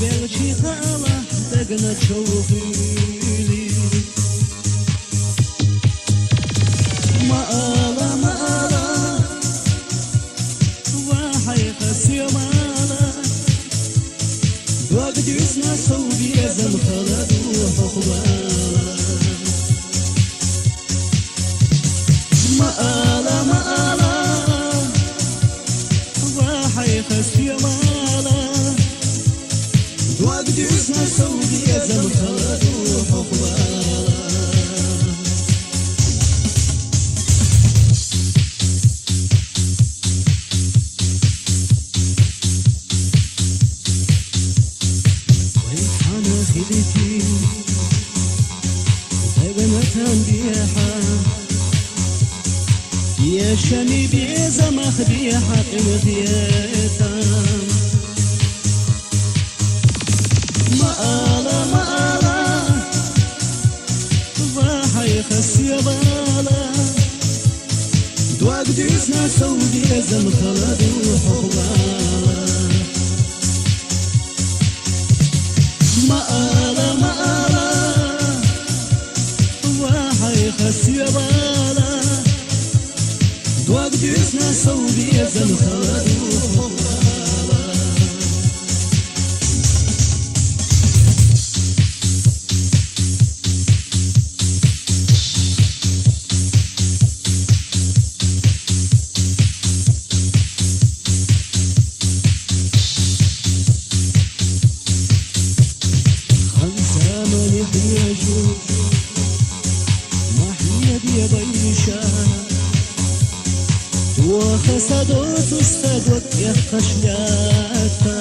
белчі хала, так на човхилі. Мала, мала, вахай хасі мала, вагдюсь на сові замхаладу хохвала. Мала, мала, вахай хасі мала, وقديس نسوي زم خلد وحقبالا. ويحانا خلتي تغنت بيحا يا شمي بيزم خبيحة مخيتا. مالا مالا وحي خسي بالا دواك ديسنا سودي زم خلد وحقبالا. مالا مالا وحي خسي بالا دواك ديسنا سودي زم خلد وحقبالا. وخسدوت استدوت يا خشياتا.